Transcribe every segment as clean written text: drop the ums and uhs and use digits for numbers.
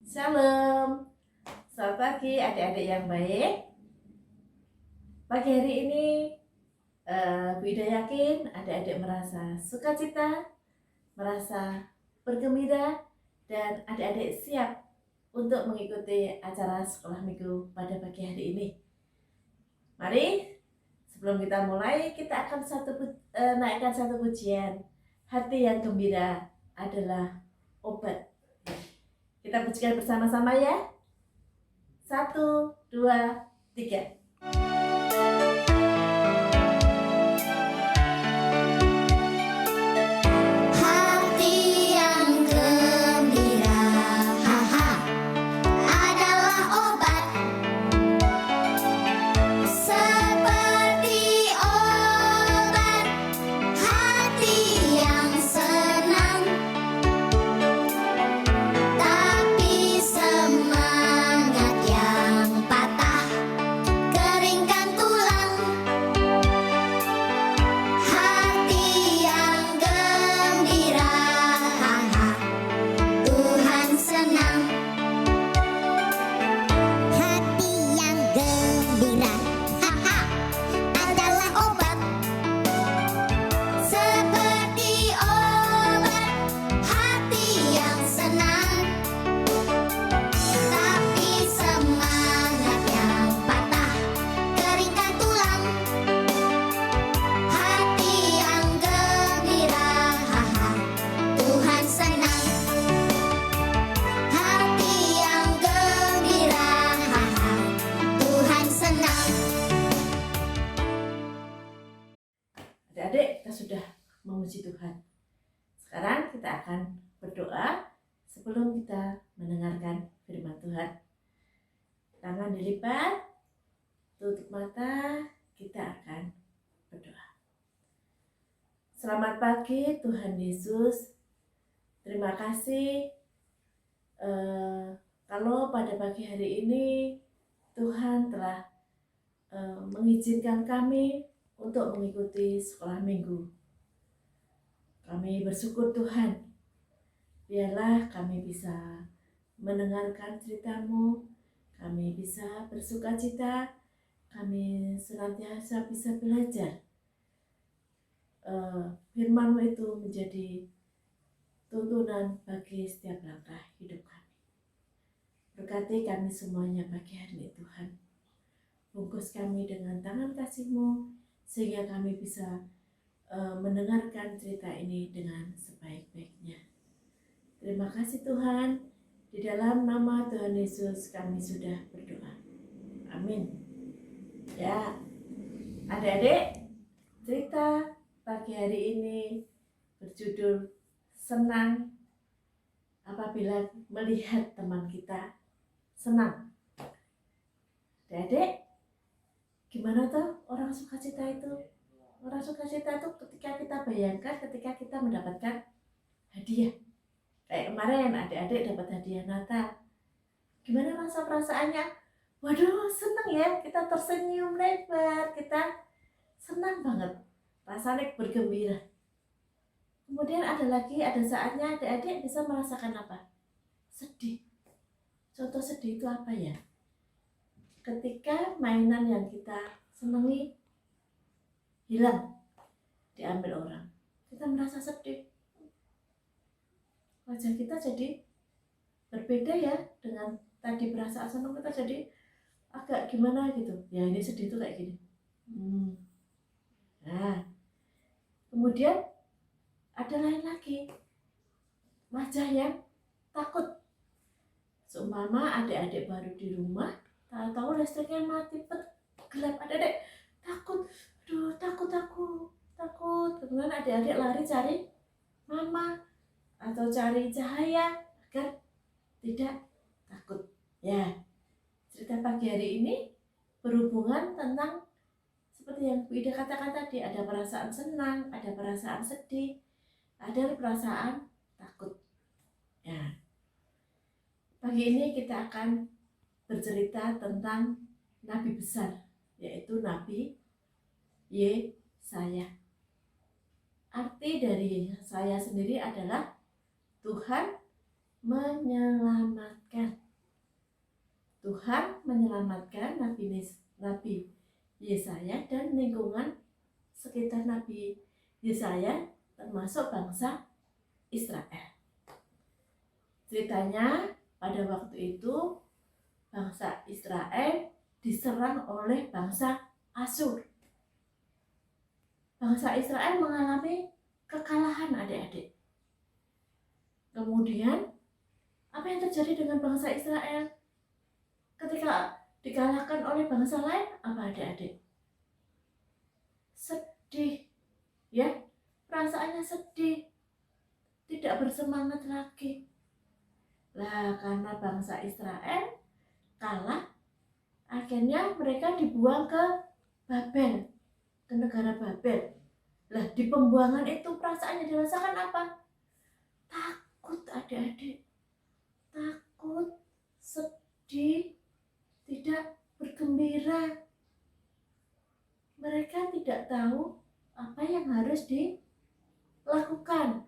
Shalom, selamat pagi adik-adik yang baik. Pagi hari ini Bu Ida yakin adik-adik merasa sukacita, merasa bergembira, dan adik-adik siap untuk mengikuti acara sekolah minggu pada pagi hari ini. Mari sebelum kita mulai, kita akan naikkan satu pujian. Hati yang gembira adalah obat. Kita pujikan bersama-sama ya. 1, 2, 3. Adik-adik, kita sudah memuji Tuhan. Sekarang kita akan berdoa sebelum kita mendengarkan firman Tuhan. Tangan dilipat, tutup mata, kita akan berdoa. Selamat pagi Tuhan Yesus. Terima kasih kalau pada pagi hari ini Tuhan telah mengizinkan kami untuk mengikuti sekolah minggu. Kami bersyukur Tuhan, biarlah kami bisa mendengarkan cerita-Mu, kami bisa bersukacita, kami senantiasa bisa belajar. Firman-Mu itu menjadi tuntunan bagi setiap langkah hidup kami. Berkati kami semuanya pagi hari ini Tuhan. Bungkus kami dengan tangan kasih-Mu, sehingga kami bisa mendengarkan cerita ini dengan sebaik-baiknya. Terima kasih Tuhan. Di dalam nama Tuhan Yesus kami sudah berdoa. Amin. Ya, adik-adik, cerita pagi hari ini berjudul Senang Apabila Melihat Teman Kita Senang. Adik-adik, gimana tuh orang sukacita itu? Orang sukacita itu ketika kita bayangkan ketika kita mendapatkan hadiah. Kayak kemarin adik-adik dapat hadiah Natal. Gimana rasa perasaannya? Waduh, senang ya, kita tersenyum lebar, kita senang banget. Rasanya bergembira. Kemudian ada saatnya adik-adik bisa merasakan apa? Sedih. Contoh sedih itu apa ya? Ketika mainan yang kita senangi hilang, diambil orang, kita merasa sedih. Wajah kita jadi berbeda ya dengan tadi perasaan senang, kita jadi agak gimana gitu. Ya ini sedih tuh kayak gini. Nah, kemudian ada lain lagi, wajah yang takut. Seumpama adik-adik baru di rumah, tahu-tahu listriknya mati, gelap, adik-adik takut. Aduh, takut. Kemudian adik-adik lari cari mama atau cari cahaya agar tidak takut. Ya, cerita pagi hari ini berhubungan tentang seperti yang Bu Ida katakan tadi, ada perasaan senang, ada perasaan sedih, ada perasaan takut. Ya, pagi ini kita akan bercerita tentang nabi besar, yaitu Nabi Yesaya. Arti dari saya sendiri adalah Tuhan menyelamatkan. Tuhan menyelamatkan Nabi Yesaya dan lingkungan sekitar Nabi Yesaya, termasuk bangsa Israel. Ceritanya pada waktu itu bangsa Israel diserang oleh bangsa Asyur. Bangsa Israel mengalami kekalahan, adik-adik. Kemudian apa yang terjadi dengan bangsa Israel ketika dikalahkan oleh bangsa lain? Apa, adik-adik? Sedih, ya, perasaannya sedih, tidak bersemangat lagi. Lah, karena bangsa Israel kalah, akhirnya mereka dibuang ke Babel, ke negara Babel. Lah, di pembuangan itu perasaannya dirasakan apa? Takut, adik-adik. Takut, sedih, tidak bergembira. Mereka tidak tahu apa yang harus dilakukan.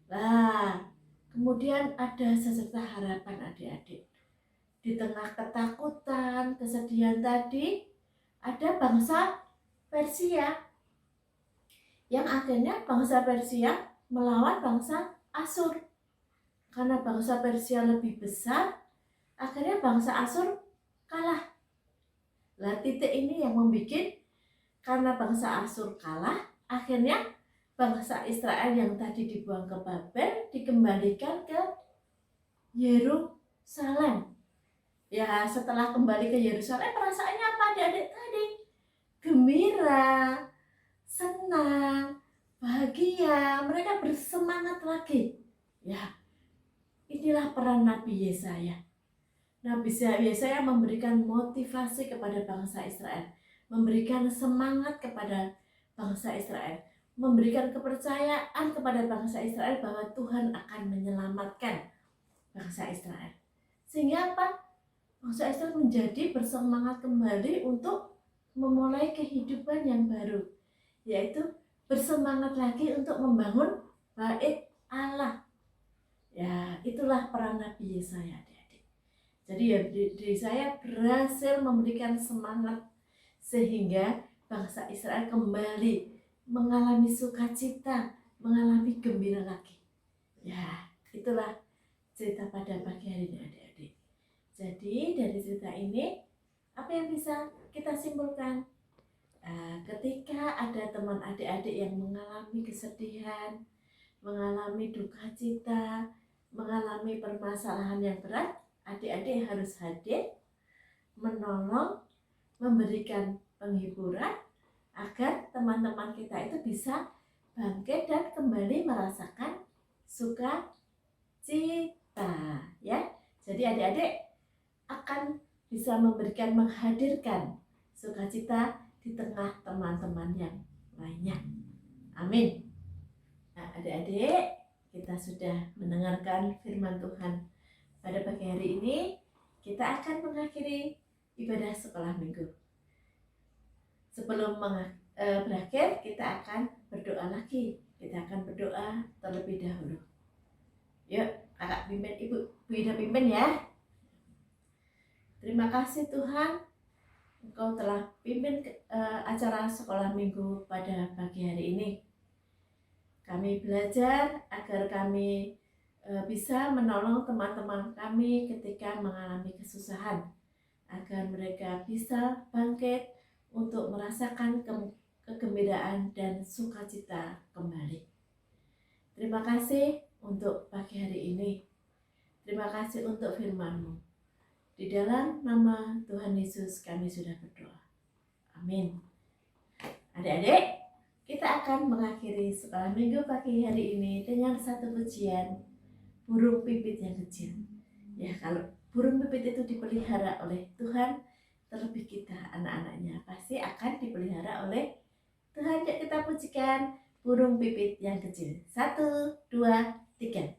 Lah, kemudian ada secerca harapan, adik-adik. Di tengah ketakutan, kesedihan tadi, ada bangsa Persia, yang akhirnya bangsa Persia melawan bangsa Asyur. Karena bangsa Persia lebih besar, akhirnya bangsa Asyur kalah. Lah, titik ini yang membuat, karena bangsa Asyur kalah, akhirnya bangsa Israel yang tadi dibuang ke Babel dikembalikan ke Yerusalem. Ya, setelah kembali ke Yerusalem, perasaannya apa, adik-adik tadi? Gembira, senang, bahagia, mereka bersemangat lagi. Ya, inilah peran Nabi Yesaya. Nabi Yesaya memberikan motivasi kepada bangsa Israel, memberikan semangat kepada bangsa Israel, memberikan kepercayaan kepada bangsa Israel bahwa Tuhan akan menyelamatkan bangsa Israel. Sehingga apa? Bangsa Israel menjadi bersemangat kembali untuk memulai kehidupan yang baru, yaitu bersemangat lagi untuk membangun bait Allah. Ya, itulah peran Nabi Yesaya, adik-adik. Jadi ya, diri saya berhasil memberikan semangat sehingga bangsa Israel kembali mengalami sukacita, mengalami gembira lagi. Ya, itulah cerita pada pagi hari ini, adik-adik. Jadi dari cerita ini, apa yang bisa kita simpulkan? Ketika ada teman adik-adik yang mengalami kesedihan, mengalami duka cita, mengalami permasalahan yang berat, adik-adik harus hadir, menolong, memberikan penghiburan, agar teman-teman kita itu bisa bangkit dan kembali merasakan sukacita, ya. Jadi adik-adik akan bisa menghadirkan sukacita di tengah teman-teman yang lainnya. Amin. Nah, adik-adik, kita sudah mendengarkan firman Tuhan pada pagi hari ini. Kita akan mengakhiri ibadah sekolah minggu. Sebelum berakhir, kita akan berdoa lagi. Kita akan berdoa terlebih dahulu. Yuk, kakak pimpin, ibu Ida pimpin ya. Terima kasih Tuhan, Engkau telah pimpin acara sekolah minggu pada pagi hari ini. Kami belajar agar kami bisa menolong teman-teman kami ketika mengalami kesusahan, agar mereka bisa bangkit untuk merasakan kegembiraan dan sukacita kembali. Terima kasih untuk pagi hari ini. Terima kasih untuk firman-Mu. Di dalam nama Tuhan Yesus kami sudah berdoa. Amin. Adik-adik, kita akan mengakhiri sekolah minggu pagi hari ini dengan satu pujian, burung pipit yang kecil. Ya, kalau burung pipit itu dipelihara oleh Tuhan, terlebih kita anak-anaknya pasti akan dipelihara oleh Tuhan. Yuk kita pujikan burung pipit yang kecil. 1, 2, 3.